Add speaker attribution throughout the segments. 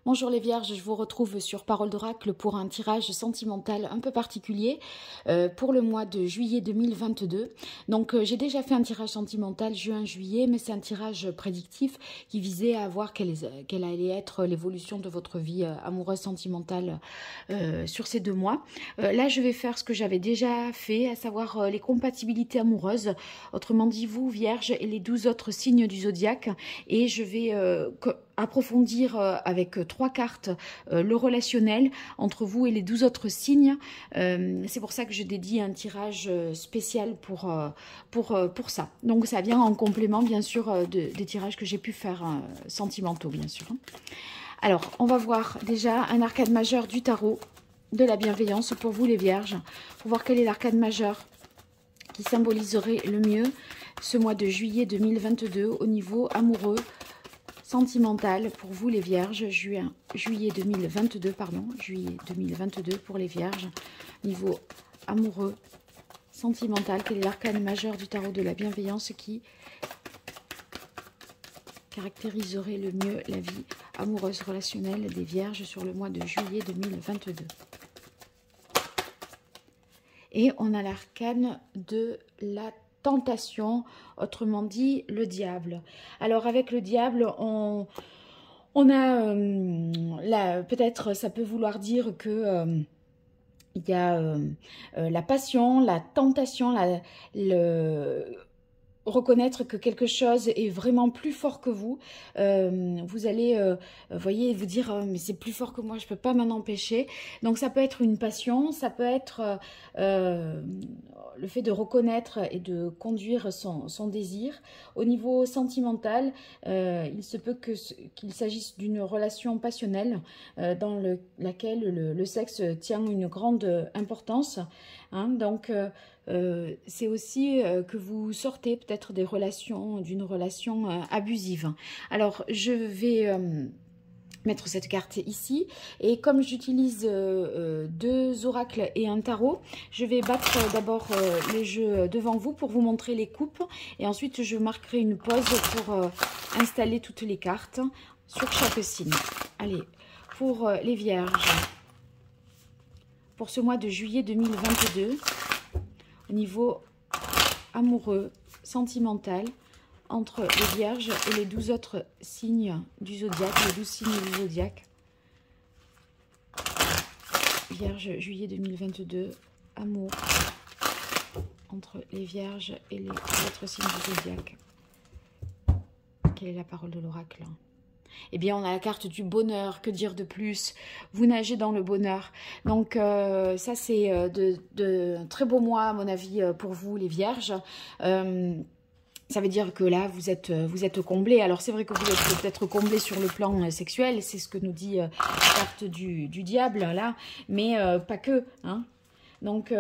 Speaker 1: Bonjour les Vierges, je vous retrouve sur Parole d'Oracle pour un tirage sentimental un peu particulier pour le mois de juillet 2022. Donc j'ai déjà fait un tirage sentimental juin-juillet, mais c'est un tirage prédictif qui visait à voir quelle allait être l'évolution de votre vie amoureuse sentimentale sur ces 2 mois. Là je vais faire ce que j'avais déjà fait, à savoir les compatibilités amoureuses, autrement dit vous Vierges et les 12 autres signes du zodiaque, et je vais approfondir avec 3 cartes le relationnel entre vous et les 12 autres signes. C'est pour ça que je dédie un tirage spécial pour ça. Donc ça vient en complément bien sûr des tirages que j'ai pu faire sentimentaux bien sûr. Alors on va voir déjà un arcane majeur du tarot de la bienveillance pour vous les Vierges, pour voir quel est l'arcane majeur qui symboliserait le mieux ce mois de juillet 2022 au niveau amoureux, sentimental pour vous les Vierges, juillet 2022 pour les Vierges, niveau amoureux, sentimental. Quel est l'arcane majeur du tarot de la bienveillance qui caractériserait le mieux la vie amoureuse relationnelle des Vierges sur le mois de juillet 2022? Et on a l'arcane de la tentation, autrement dit le diable. Alors avec le diable, on a là, peut-être ça peut vouloir dire que il y a la passion, la tentation, reconnaître que quelque chose est vraiment plus fort que vous. Vous allez, voyez, vous dire mais c'est plus fort que moi, je peux pas m'en empêcher. Donc ça peut être une passion, ça peut être le fait de reconnaître et de conduire son désir. Au niveau sentimental, il se peut qu'il s'agisse d'une relation passionnelle dans laquelle le sexe tient une grande importance. Hein, donc c'est aussi que vous sortez peut-être d'une relation abusive. Alors je vais mettre cette carte ici, et comme j'utilise 2 oracles et un tarot, je vais battre d'abord les jeux devant vous pour vous montrer les coupes, et ensuite je marquerai une pause pour installer toutes les cartes sur chaque signe. Allez, pour les Vierges, pour ce mois de juillet 2022, au niveau amoureux, sentimental, entre les Vierges et les 12 autres signes du zodiaque, les 12 signes du zodiaque. Vierge, juillet 2022, amour, entre les Vierges et les autres signes du zodiaque. Quelle est la parole de l'oracle ? Eh bien, on a la carte du bonheur, que dire de plus? Vous nagez dans le bonheur. Donc, ça, c'est de très beaux mois, à mon avis, pour vous, les Vierges. Ça veut dire que là, vous êtes comblés. Alors, c'est vrai que vous êtes peut-être comblés sur le plan sexuel. C'est ce que nous dit la carte du diable, là. Mais pas que. Hein. Donc...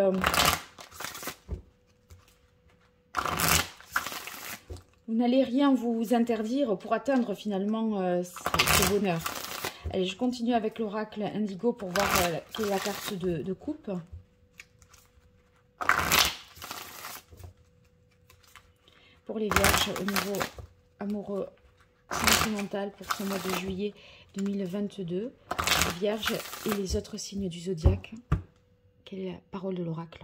Speaker 1: vous n'allez rien vous interdire pour atteindre finalement ce bonheur. Allez, je continue avec l'oracle indigo pour voir quelle est la carte de coupe. Pour les Vierges au niveau amoureux sentimental pour ce mois de juillet 2022. Les Vierges et les autres signes du zodiaque. Quelle est la parole de l'oracle ?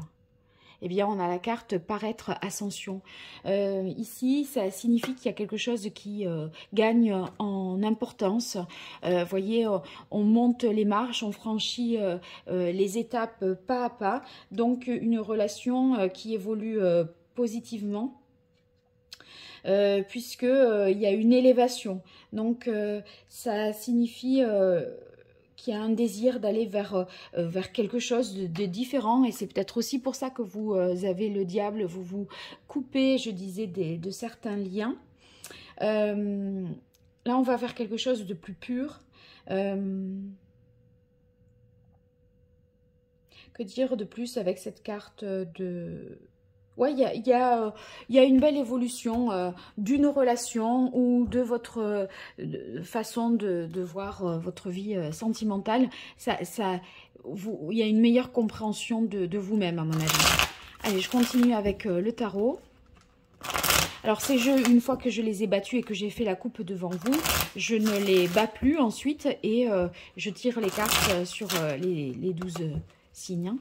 Speaker 1: Eh bien, on a la carte paraître ascension. Ici, ça signifie qu'il y a quelque chose qui gagne en importance. Voyez, on monte les marches, on franchit les étapes pas à pas. Donc, une relation qui évolue positivement. Puisqu'il y a une élévation. Donc, ça signifie... qu'il y a un désir d'aller vers quelque chose de différent, et c'est peut-être aussi pour ça que vous avez le diable, vous vous coupez, je disais, de certains liens. Là, on va vers quelque chose de plus pur. Que dire de plus avec cette carte de... Ouais, il y a une belle évolution d'une relation ou de votre façon de voir votre vie sentimentale. Il y a une meilleure compréhension de vous-même, à mon avis. Allez, je continue avec le tarot. Alors ces jeux, une fois que je les ai battus et que j'ai fait la coupe devant vous, je ne les bats plus ensuite et je tire les cartes sur les 12 signes. Hein.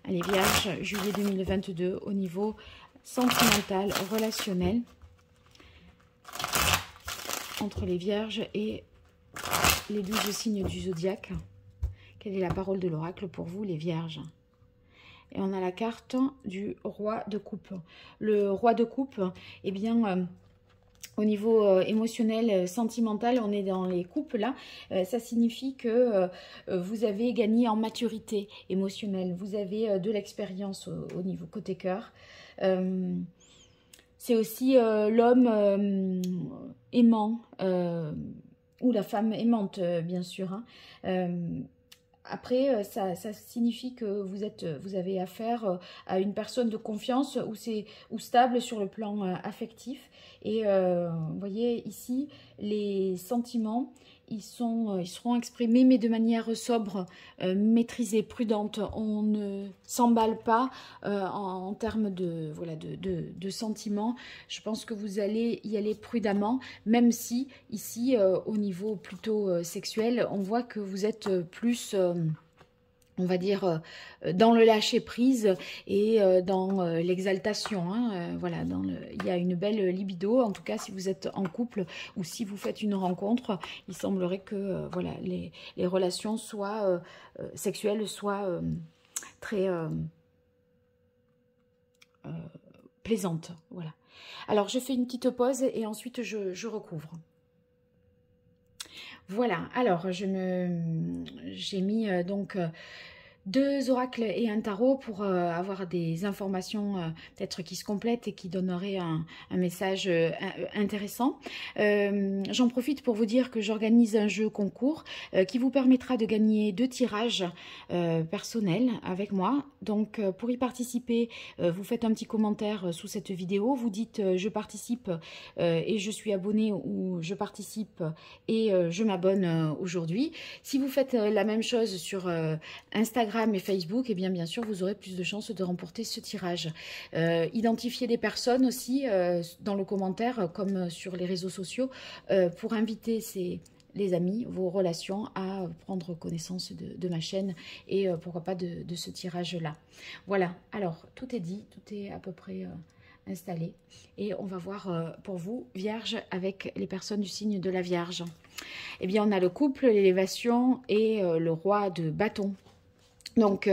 Speaker 1: Allez, Vierge, juillet 2022 au niveau sentimental, relationnel, entre les Vierges et les 12 signes du zodiaque. Quelle est la parole de l'oracle pour vous, les Vierges? Et on a la carte du roi de coupe. Le roi de coupe, eh bien, au niveau émotionnel, sentimental, on est dans les coupes là. Ça signifie que vous avez gagné en maturité émotionnelle. Vous avez de l'expérience au niveau côté cœur. C'est aussi l'homme aimant ou la femme aimante, bien sûr. Hein. Après, ça signifie que vous avez affaire à une personne de confiance ou stable sur le plan affectif. Et vous voyez ici, les sentiments, ils seront exprimés, mais de manière sobre, maîtrisée, prudente. On ne s'emballe pas en termes de sentiments. Je pense que vous allez y aller prudemment, même si ici, au niveau plutôt sexuel, on voit que vous êtes plus... on va dire, dans le lâcher-prise et dans l'exaltation. Hein, voilà, il y a une belle libido. En tout cas, si vous êtes en couple ou si vous faites une rencontre, il semblerait que voilà, les relations soient sexuelles soient très plaisantes. Voilà. Alors, je fais une petite pause et ensuite, je recouvre. Voilà, alors j'ai mis donc 2 oracles et un tarot pour avoir des informations peut-être qui se complètent et qui donneraient un message intéressant. J'en profite pour vous dire que j'organise un jeu concours qui vous permettra de gagner 2 tirages personnels avec moi. Donc pour y participer, vous faites un petit commentaire sous cette vidéo, vous dites je participe et je suis abonné ou je participe et je m'abonne aujourd'hui. Si vous faites la même chose sur Instagram et Facebook, et bien sûr, vous aurez plus de chances de remporter ce tirage. Identifiez des personnes aussi dans le commentaire, comme sur les réseaux sociaux, pour inviter les amis, vos relations à prendre connaissance de ma chaîne et pourquoi pas de ce tirage-là. Voilà, alors tout est dit, tout est à peu près installé. Et on va voir pour vous, Vierge, avec les personnes du signe de la Vierge. Eh bien, on a le couple, l'élévation et le roi de bâton. Donc,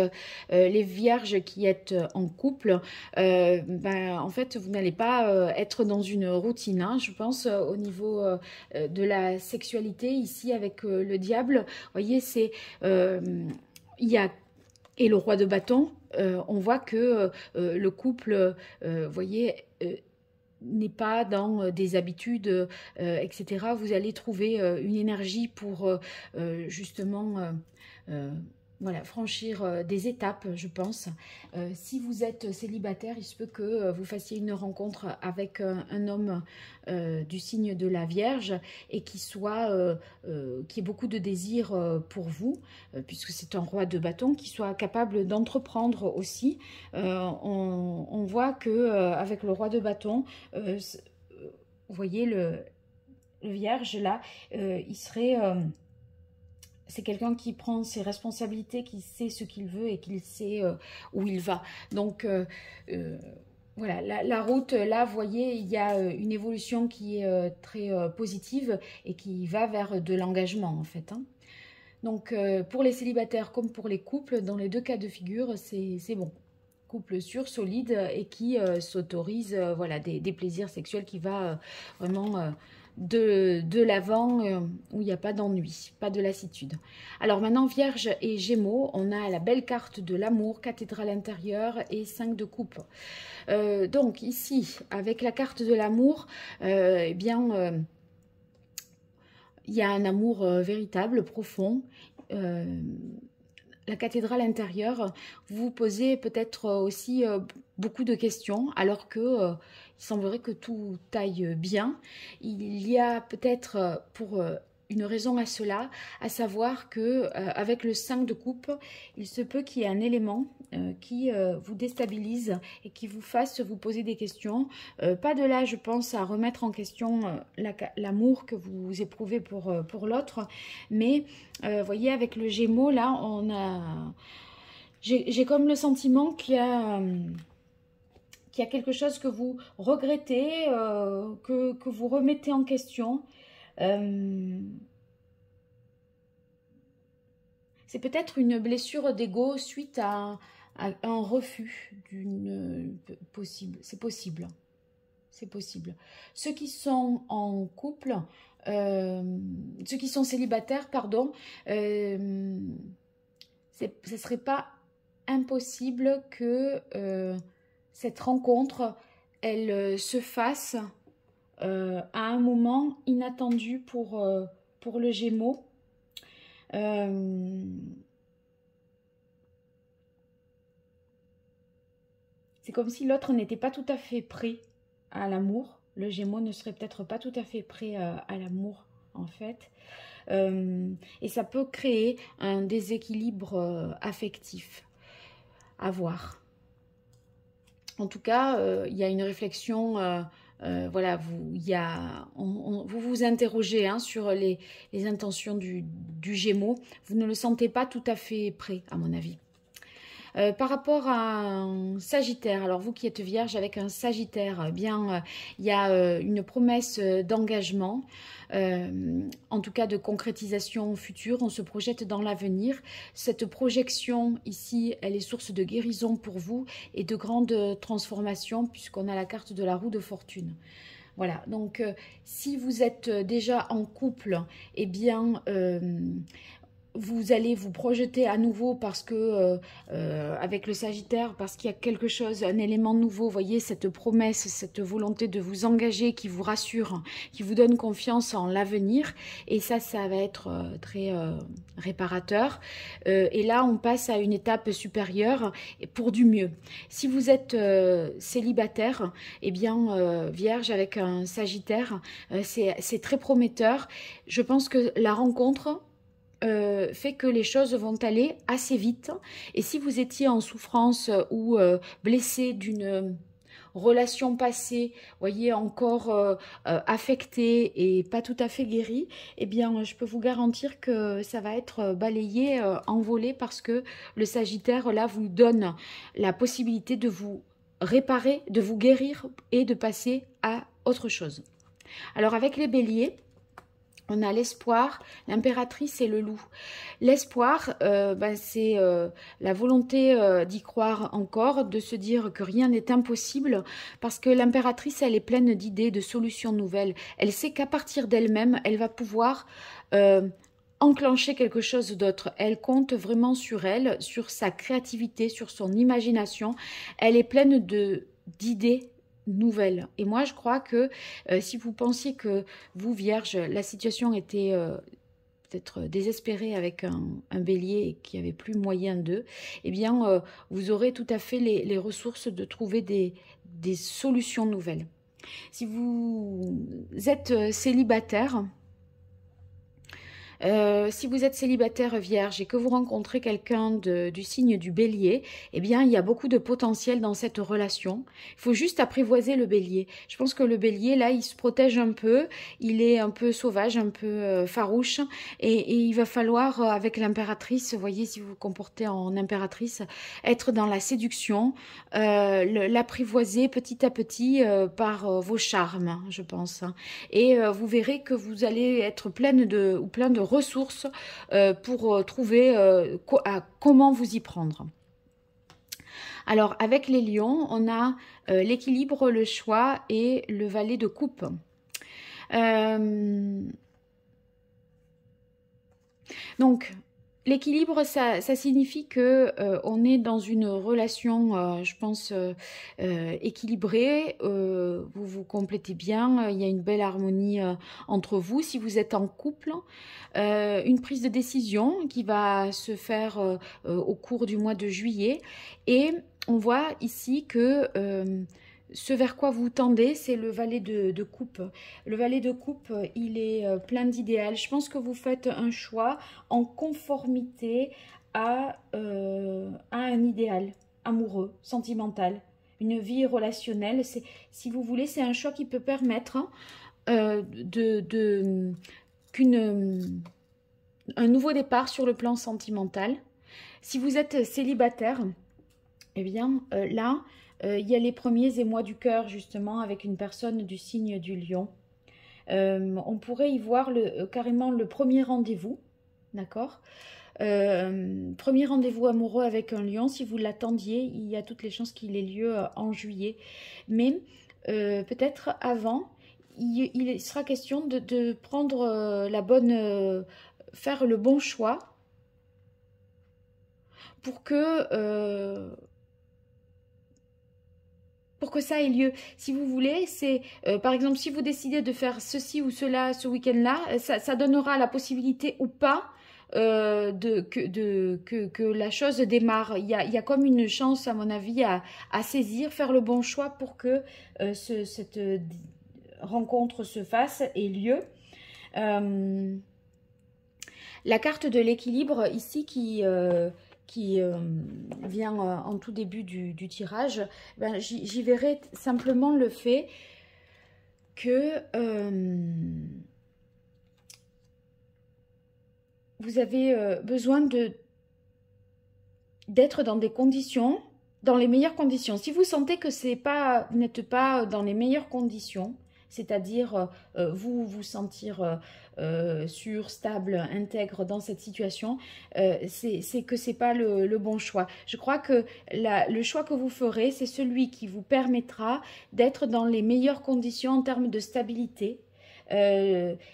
Speaker 1: les vierges qui êtes en couple, en fait, vous n'allez pas être dans une routine, hein, je pense, au niveau de la sexualité, ici, avec le diable. Vous voyez, c'est... il y a... Et le roi de bâton, on voit que le couple, vous voyez... n'est pas dans des habitudes, etc. Vous allez trouver une énergie pour justement... voilà, franchir des étapes, je pense. Si vous êtes célibataire, il se peut que vous fassiez une rencontre avec un homme du signe de la Vierge et qui ait beaucoup de désir pour vous, puisque c'est un roi de bâton, qui soit capable d'entreprendre aussi. On voit que avec le roi de bâton, vous voyez le Vierge là, il serait... c'est quelqu'un qui prend ses responsabilités, qui sait ce qu'il veut et qui sait où il va. Donc, voilà, la route, là, vous voyez, il y a une évolution qui est très positive et qui va vers de l'engagement, en fait. Hein. Donc, pour les célibataires comme pour les couples, dans les 2 cas de figure, c'est bon. Couple sûr, solide et qui s'autorise voilà, des plaisirs sexuels qui va vraiment... de l'avant où il n'y a pas d'ennui, pas de lassitude. Alors maintenant, Vierge et Gémeaux, on a la belle carte de l'amour, cathédrale intérieure et 5 de coupe. Donc ici, avec la carte de l'amour, eh bien, il y a un amour véritable, profond. La cathédrale intérieure, vous vous posez peut-être aussi beaucoup de questions, alors que il semblerait que tout aille bien. Il y a peut-être pour une raison à cela, à savoir que avec le 5 de coupe, il se peut qu'il y ait un élément qui vous déstabilise et qui vous fasse vous poser des questions. Pas de là, je pense, à remettre en question l'amour que vous éprouvez pour l'autre, mais voyez, avec le Gémeaux, là, j'ai comme le sentiment qu'il y a quelque chose que vous regrettez, que vous remettez en question. C'est peut-être une blessure d'ego suite à un refus d'une possible. C'est possible. C'est possible. Ceux qui sont en couple, ceux qui sont célibataires, pardon, ce ne serait pas impossible que cette rencontre, elle se fasse à un moment inattendu pour le Gémeaux. C'est comme si l'autre n'était pas tout à fait prêt à l'amour. Le Gémeaux ne serait peut-être pas tout à fait prêt à l'amour, en fait. Et ça peut créer un déséquilibre affectif. À voir. En tout cas, il y a une réflexion, voilà, vous vous interrogez sur les intentions du Gémeaux. Vous ne le sentez pas tout à fait prêt, à mon avis. Par rapport à un Sagittaire, alors vous qui êtes Vierge avec un Sagittaire, eh bien, il y a une promesse d'engagement, en tout cas de concrétisation future, on se projette dans l'avenir. Cette projection ici, elle est source de guérison pour vous et de grandes transformations puisqu'on a la carte de la roue de fortune. Voilà, donc si vous êtes déjà en couple, eh bien, vous allez vous projeter à nouveau parce que, avec le Sagittaire, parce qu'il y a quelque chose, un élément nouveau, vous voyez, cette promesse, cette volonté de vous engager qui vous rassure, qui vous donne confiance en l'avenir. Et ça va être très réparateur. Et là, on passe à une étape supérieure pour du mieux. Si vous êtes célibataire, eh bien, Vierge avec un Sagittaire, c'est très prometteur. Je pense que la rencontre fait que les choses vont aller assez vite. Et si vous étiez en souffrance ou blessé d'une relation passée, voyez, encore affectée et pas tout à fait guérie, eh bien, je peux vous garantir que ça va être balayé, envolé, parce que le Sagittaire, là, vous donne la possibilité de vous réparer, de vous guérir et de passer à autre chose. Alors, avec les Béliers, on a l'espoir, l'impératrice et le loup. L'espoir, c'est la volonté d'y croire encore, de se dire que rien n'est impossible, parce que l'impératrice, elle est pleine d'idées, de solutions nouvelles. Elle sait qu'à partir d'elle-même, elle va pouvoir enclencher quelque chose d'autre. Elle compte vraiment sur elle, sur sa créativité, sur son imagination. Elle est pleine d'idées nouvelle. Et moi, je crois que si vous pensiez que vous, Vierge, la situation était peut-être désespérée avec un Bélier et qu'il n'y avait plus moyen d'eux, eh bien, vous aurez tout à fait les ressources de trouver des solutions nouvelles. Si vous êtes célibataire, Vierge, et que vous rencontrez quelqu'un du signe du Bélier, eh bien, il y a beaucoup de potentiel dans cette relation. Il faut juste apprivoiser le Bélier. Je pense que le Bélier, là, il se protège un peu, il est un peu sauvage, un peu farouche, et il va falloir, avec l'impératrice, vous voyez, si vous vous comportez en impératrice, être dans la séduction, l'apprivoiser petit à petit par vos charmes, je pense. Et vous verrez que vous allez être plein de ressources pour trouver comment vous y prendre. Alors, avec les lions, on a l'équilibre, le choix et le valet de coupe. Donc, l'équilibre, ça signifie que on est dans une relation, je pense, équilibrée. Vous vous complétez bien. Il y a une belle harmonie entre vous. Si vous êtes en couple, une prise de décision qui va se faire au cours du mois de juillet. Et on voit ici que ce vers quoi vous tendez, c'est le valet de coupe. Le valet de coupe, il est plein d'idéal. Je pense que vous faites un choix en conformité à un idéal amoureux, sentimental, une vie relationnelle. Si vous voulez, c'est un choix qui peut permettre un nouveau départ sur le plan sentimental. Si vous êtes célibataire, eh bien là, il y a les premiers émois du cœur justement avec une personne du signe du lion. On pourrait y voir carrément le premier rendez-vous, d'accord? Premier rendez-vous amoureux avec un lion, si vous l'attendiez, il y a toutes les chances qu'il ait lieu en juillet. Mais peut-être avant, il sera question de prendre faire le bon choix pour que ça ait lieu. Si vous voulez, c'est par exemple, si vous décidez de faire ceci ou cela ce week-end-là, ça donnera la possibilité ou pas que la chose démarre. Il y a comme une chance, à mon avis, à saisir, faire le bon choix pour que cette rencontre se fasse et lieu. La carte de l'équilibre ici qui vient en tout début du tirage, ben, j'y verrai simplement le fait que vous avez besoin d'être dans des conditions, dans les meilleures conditions. Si vous sentez que vous n'êtes pas dans les meilleures conditions, c'est-à-dire vous sentir sûr, stable, intègre dans cette situation, c'est que c'est pas le bon choix. Je crois que le choix que vous ferez, c'est celui qui vous permettra d'être dans les meilleures conditions en termes de stabilité.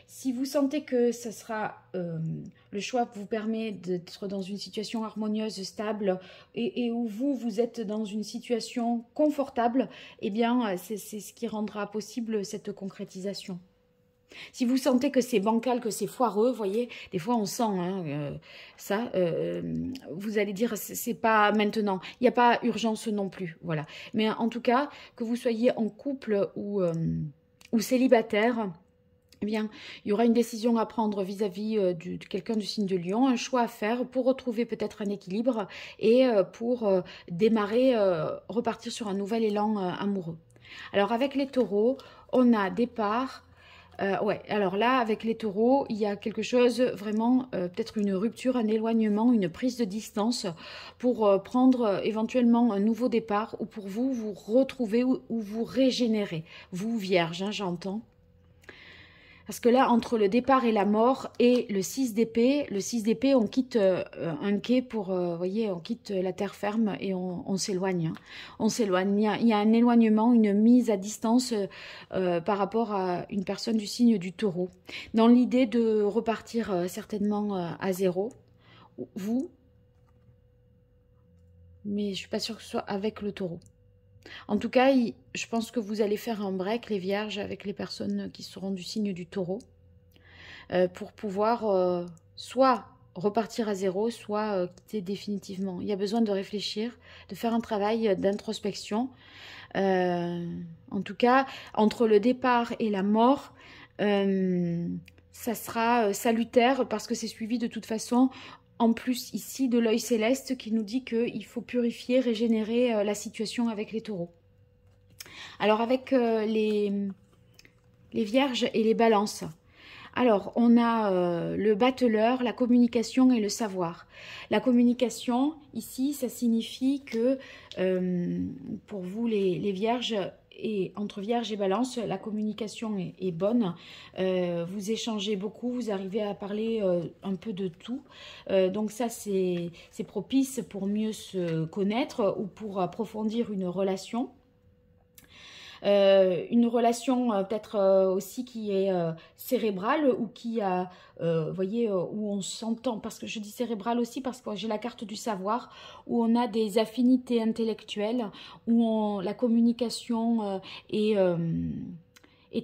Speaker 1: Si vous sentez que ce sera le choix vous permet d'être dans une situation harmonieuse, stable et où vous êtes dans une situation confortable, eh bien c'est ce qui rendra possible cette concrétisation. Si vous sentez que c'est bancal, que c'est foireux, vous voyez, des fois on sent ça, vous allez dire c'est pas maintenant, il n'y a pas urgence non plus, voilà. Mais en tout cas, que vous soyez en couple ou célibataire, eh bien, il y aura une décision à prendre vis-à-vis de quelqu'un du signe de Lion, un choix à faire pour retrouver peut-être un équilibre et pour démarrer, repartir sur un nouvel élan amoureux. Alors avec les taureaux, on a départ. Ouais, alors là, avec les taureaux, il y a quelque chose, vraiment, peut-être une rupture, un éloignement, une prise de distance pour prendre éventuellement un nouveau départ ou pour vous retrouver ou vous régénérer. Vous, vierge, hein, j'entends. Parce que là, entre le départ et la mort et le 6 d'épée, on quitte un quai pour, vous voyez, on quitte la terre ferme et on s'éloigne. Hein. On s'éloigne. Il y a un éloignement, une mise à distance par rapport à une personne du signe du taureau. Dans l'idée de repartir certainement à zéro, vous, mais je ne suis pas sûre que ce soit avec le taureau. En tout cas, je pense que vous allez faire un break, les vierges, avec les personnes qui seront du signe du taureau, pour pouvoir soit repartir à zéro, soit quitter définitivement. Il y a besoin de réfléchir, de faire un travail d'introspection. En tout cas, entre le départ et la mort, ça sera salutaire parce que c'est suivi de toute façon. En plus ici de l'œil céleste qui nous dit qu'il faut purifier, régénérer la situation avec les taureaux. Alors avec les vierges et les balances. Alors on a le battleur, la communication et le savoir. La communication ici ça signifie que pour vous les vierges, et entre Vierge et Balance, la communication est bonne. Vous échangez beaucoup, vous arrivez à parler un peu de tout. Donc ça, c'est propice pour mieux se connaître ou pour approfondir une relation. Une relation peut-être aussi qui est cérébrale ou qui a, vous voyez, où on s'entend, parce que je dis cérébrale aussi parce que j'ai la carte du savoir, où on a des affinités intellectuelles, où la communication est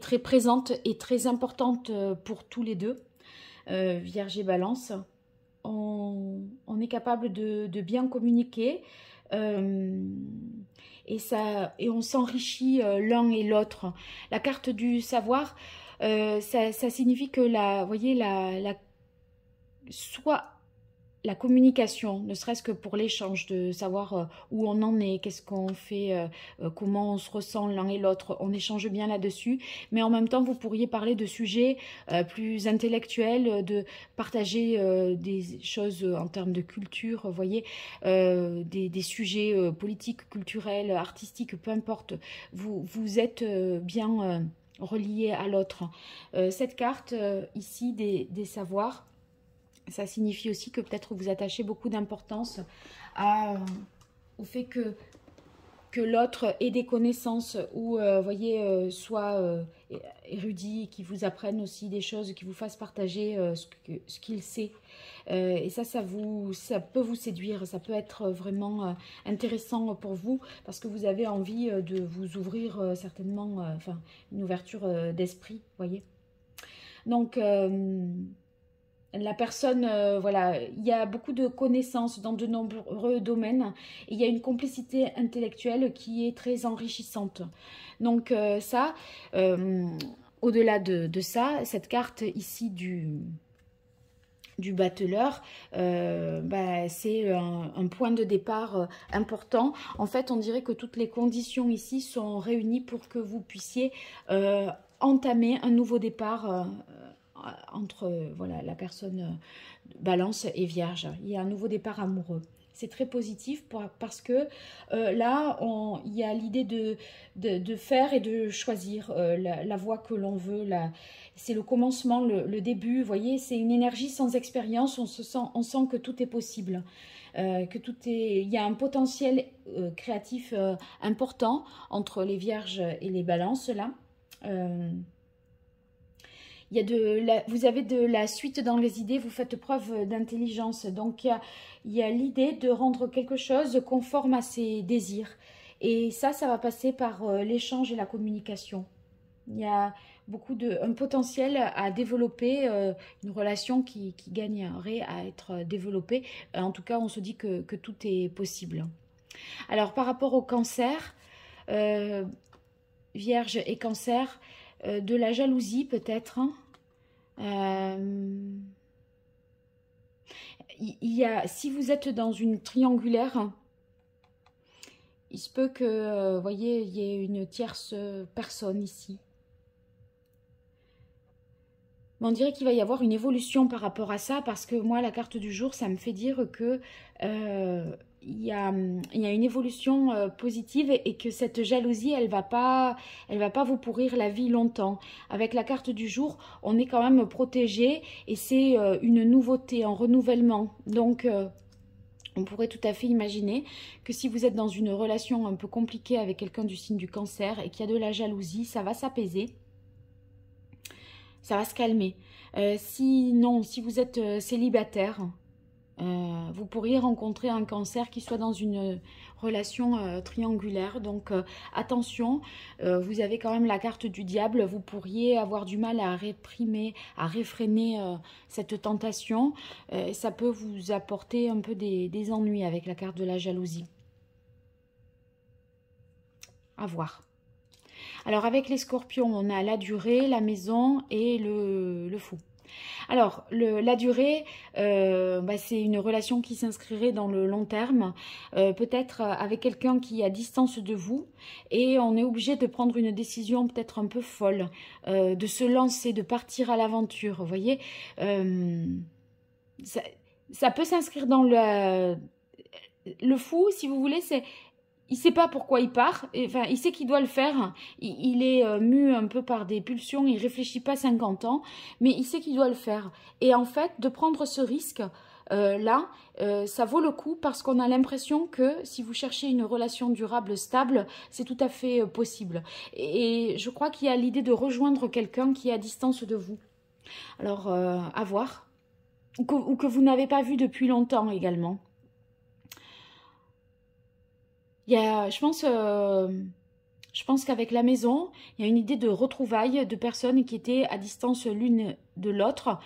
Speaker 1: très présente et très importante pour tous les deux, Vierge et Balance. On est capable de bien communiquer. et on s'enrichit l'un et l'autre. La carte du savoir, ça signifie que vous voyez, soit la communication, ne serait-ce que pour l'échange, de savoir où on en est, qu'est-ce qu'on fait, comment on se ressent l'un et l'autre, on échange bien là-dessus, mais en même temps vous pourriez parler de sujets plus intellectuels, de partager des choses en termes de culture, vous voyez, des sujets politiques, culturels, artistiques, peu importe, vous êtes bien relié à l'autre. Cette carte ici des savoirs, ça signifie aussi que peut-être vous attachez beaucoup d'importance au fait que l'autre ait des connaissances ou, voyez, soit érudit, qui vous apprenne aussi des choses, qui vous fasse partager ce qu'il sait. Et ça peut vous séduire, ça peut être vraiment intéressant pour vous, parce que vous avez envie de vous ouvrir certainement, enfin, une ouverture d'esprit, voyez. Donc... la personne, voilà, il y a beaucoup de connaissances dans de nombreux domaines et il y a une complicité intellectuelle qui est très enrichissante. Donc ça, au-delà de ça, cette carte ici du battleur, c'est un point de départ important. En fait, on dirait que toutes les conditions ici sont réunies pour que vous puissiez entamer un nouveau départ entre voilà, la personne Balance et Vierge. Il y a un nouveau départ amoureux. C'est très positif parce que là, il y a l'idée de faire et de choisir la voie que l'on veut. C'est le commencement, le début. Vous voyez, c'est une énergie sans expérience. On sent que tout est possible. Il y a un potentiel créatif important entre les Vierges et les Balances là. Vous avez de la suite dans les idées, vous faites preuve d'intelligence. Donc, il y a l'idée de rendre quelque chose conforme à ses désirs. Et ça va passer par l'échange et la communication. Il y a un potentiel à développer, une relation qui gagnerait à être développée. En tout cas, on se dit que tout est possible. Alors, par rapport au cancer, Vierge et cancer, de la jalousie peut-être. Si vous êtes dans une triangulaire, il se peut que, voyez, il y ait une tierce personne ici. Mais on dirait qu'il va y avoir une évolution par rapport à ça, parce que moi, la carte du jour, ça me fait dire que il y a une évolution positive et que cette jalousie, elle va pas vous pourrir la vie longtemps. Avec la carte du jour, on est quand même protégé et c'est une nouveauté, un renouvellement. Donc, on pourrait tout à fait imaginer que si vous êtes dans une relation un peu compliquée avec quelqu'un du signe du cancer et qu'il y a de la jalousie, ça va s'apaiser. Ça va se calmer. Sinon, si vous êtes célibataire, vous pourriez rencontrer un cancer qui soit dans une relation triangulaire. Donc, attention, vous avez quand même la carte du diable. Vous pourriez avoir du mal à réprimer, à réfréner cette tentation. Ça peut vous apporter un peu des ennuis avec la carte de la jalousie. À voir. Alors, avec les scorpions, on a la durée, la maison et le fou. Alors, la durée, c'est une relation qui s'inscrirait dans le long terme, peut-être avec quelqu'un qui est à distance de vous, et on est obligé de prendre une décision peut-être un peu folle, de se lancer, de partir à l'aventure, vous voyez. Ça peut s'inscrire dans le fou, si vous voulez, c'est... Il ne sait pas pourquoi il part, enfin, il sait qu'il doit le faire, il est mu un peu par des pulsions, il ne réfléchit pas 50 ans, mais il sait qu'il doit le faire. Et en fait, de prendre ce risque, ça vaut le coup parce qu'on a l'impression que si vous cherchez une relation durable, stable, c'est tout à fait possible. Et je crois qu'il y a l'idée de rejoindre quelqu'un qui est à distance de vous. Alors, à voir. Ou que vous n'avez pas vu depuis longtemps également. Je pense qu'avec la maison, il y a une idée de retrouvailles de personnes qui étaient à distance l'une de l'autre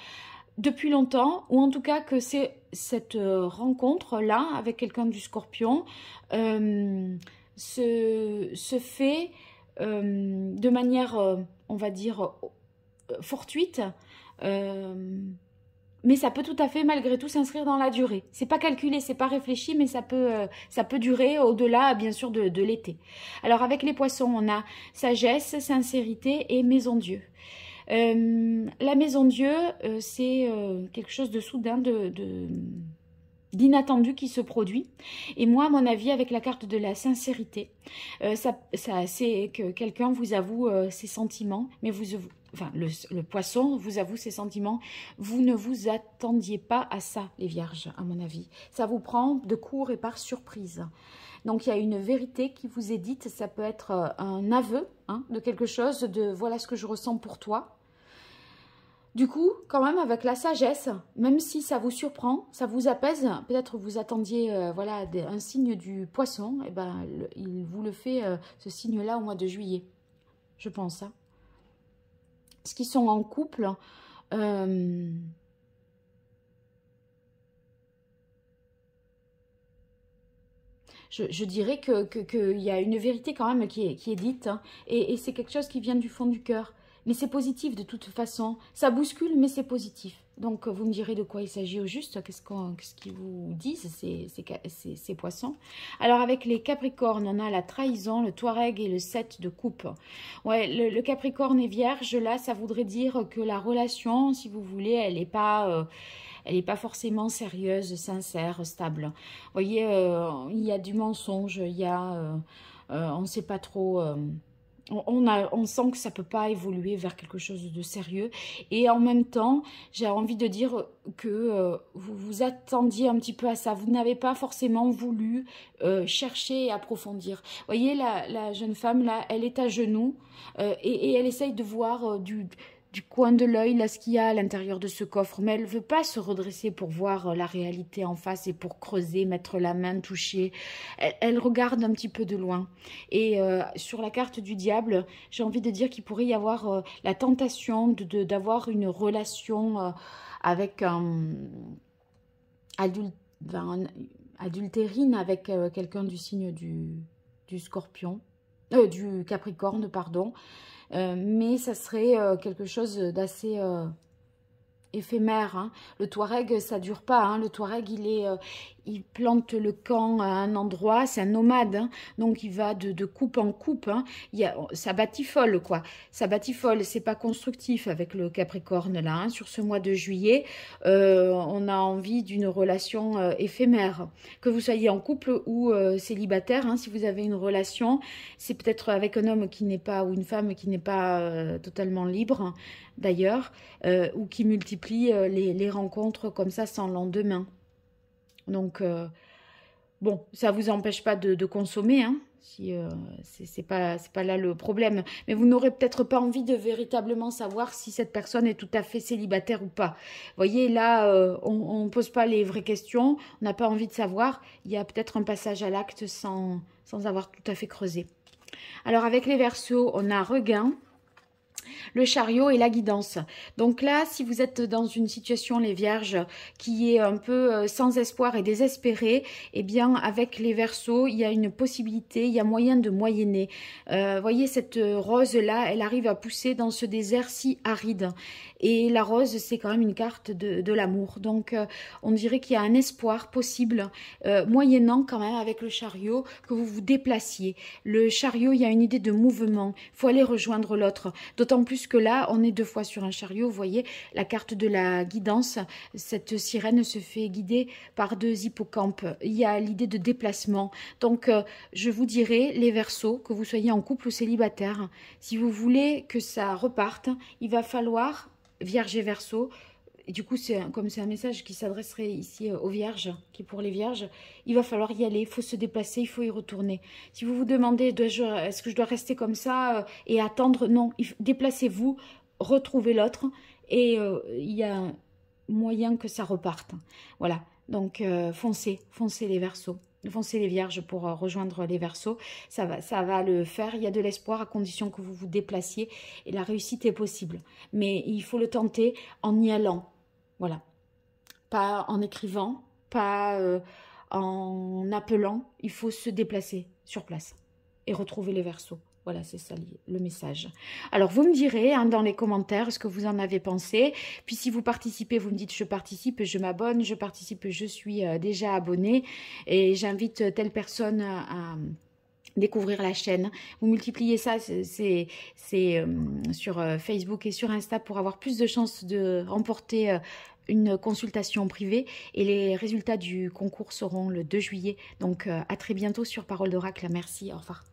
Speaker 1: depuis longtemps, ou en tout cas que c'est cette rencontre-là avec quelqu'un du Scorpion se fait de manière, on va dire, fortuite, mais ça peut tout à fait malgré tout s'inscrire dans la durée. C'est pas calculé, c'est pas réfléchi, mais ça peut durer au-delà bien sûr de l'été. Alors avec les poissons, on a sagesse, sincérité et maison Dieu. La maison Dieu, c'est quelque chose de soudain, d'inattendu qui se produit. Et moi, à mon avis, avec la carte de la sincérité, c'est que quelqu'un vous avoue ses sentiments, mais enfin, le poisson vous avoue ses sentiments. Vous ne vous attendiez pas à ça, les vierges, à mon avis. Ça vous prend de court et par surprise. Donc, il y a une vérité qui vous est dite. Ça peut être un aveu de quelque chose, de voilà ce que je ressens pour toi. Du coup, quand même, avec la sagesse, même si ça vous surprend, ça vous apaise, peut-être vous attendiez voilà, un signe du poisson, et ben, il vous le fait, ce signe-là, au mois de juillet, je pense. Hein. Ceux qui sont en couple, je dirais qu'il y a une vérité quand même qui est dite, hein, et c'est quelque chose qui vient du fond du cœur. Mais c'est positif de toute façon. Ça bouscule, mais c'est positif. Donc, vous me direz de quoi il s'agit au juste. Qu'est-ce qu'ils vous disent, ces poissons. Alors, avec les Capricornes, on a la trahison, le Touareg et le 7 de coupe. Ouais, le Capricorne est vierge. Là, ça voudrait dire que la relation, si vous voulez, elle n'est pas forcément sérieuse, sincère, stable. Vous voyez, il y a du mensonge, il y a... on ne sait pas trop... on sent que ça ne peut pas évoluer vers quelque chose de sérieux. Et en même temps, j'ai envie de dire que vous vous attendiez un petit peu à ça. Vous n'avez pas forcément voulu chercher et approfondir. Vous voyez, la jeune femme, là, elle est à genoux et elle essaye de voir du coin de l'œil, là, ce qu'il y a à l'intérieur de ce coffre. Mais elle ne veut pas se redresser pour voir la réalité en face et pour creuser, mettre la main, toucher. Elle regarde un petit peu de loin. Et sur la carte du diable, j'ai envie de dire qu'il pourrait y avoir la tentation d'avoir une relation avec adultérine avec quelqu'un du signe du scorpion, du capricorne, pardon. Mais ça serait quelque chose d'assez éphémère. Hein. Le Touareg, ça dure pas. Hein. Le Touareg, il plante le camp à un endroit. C'est un nomade. Hein. Donc, il va de coupe en coupe. Hein. Ça batifole, quoi. Ça batifole. C'est pas constructif avec le Capricorne, là. Hein. Sur ce mois de juillet, on a envie d'une relation éphémère. Que vous soyez en couple ou célibataire, hein, si vous avez une relation, c'est peut-être avec un homme qui n'est pas, ou une femme qui n'est pas totalement libre, hein, d'ailleurs, ou qui multiplie les rencontres comme ça sans lendemain. Donc, bon, ça ne vous empêche pas de consommer, hein, si, c'est pas là le problème. Mais vous n'aurez peut-être pas envie de véritablement savoir si cette personne est tout à fait célibataire ou pas. Vous voyez, là, on ne pose pas les vraies questions, on n'a pas envie de savoir. Il y a peut-être un passage à l'acte sans avoir tout à fait creusé. Alors, avec les Verseaux, on a regain, le chariot et la guidance. Donc là, si vous êtes dans une situation, les vierges, qui est un peu sans espoir et désespérée, eh bien, avec les Verseaux, il y a une possibilité, il y a moyen de moyenner. Voyez, cette rose-là, elle arrive à pousser dans ce désert si aride. Et la rose, c'est quand même une carte de l'amour. Donc, on dirait qu'il y a un espoir possible, moyennant quand même avec le chariot, que vous vous déplaciez. Le chariot, il y a une idée de mouvement. Il faut aller rejoindre l'autre. D'autant plus que là, on est 2 fois sur un chariot. Vous voyez, la carte de la guidance, cette sirène se fait guider par 2 hippocampes. Il y a l'idée de déplacement. Donc, je vous dirais, les Verseaux, que vous soyez en couple ou célibataire, si vous voulez que ça reparte, il va falloir, Vierge et Verseau, et du coup, comme c'est un message qui s'adresserait ici aux Vierges, qui est pour les Vierges, il va falloir y aller, il faut se déplacer, il faut y retourner. Si vous vous demandez, est-ce que je dois rester comme ça et attendre? Non, déplacez-vous, retrouvez l'autre, et il y a moyen que ça reparte. Voilà, donc foncez les Verseaux. Foncez les Vierges pour rejoindre les Verseaux. Ça va le faire. Il y a de l'espoir à condition que vous vous déplaciez. Et la réussite est possible. Mais il faut le tenter en y allant. Voilà. Pas en écrivant, pas en appelant. Il faut se déplacer sur place. et retrouver les Verseaux. Voilà, c'est ça le message. Alors, vous me direz dans les commentaires ce que vous en avez pensé. Puis, si vous participez, vous me dites « je participe, je m'abonne, je participe, je suis déjà abonné et j'invite telle personne à découvrir la chaîne. » Vous multipliez ça, c'est sur Facebook et sur Insta pour avoir plus de chances de remporter une consultation privée. Et les résultats du concours seront le 2 juillet. Donc, à très bientôt sur Parole d'Oracle. Merci, au revoir.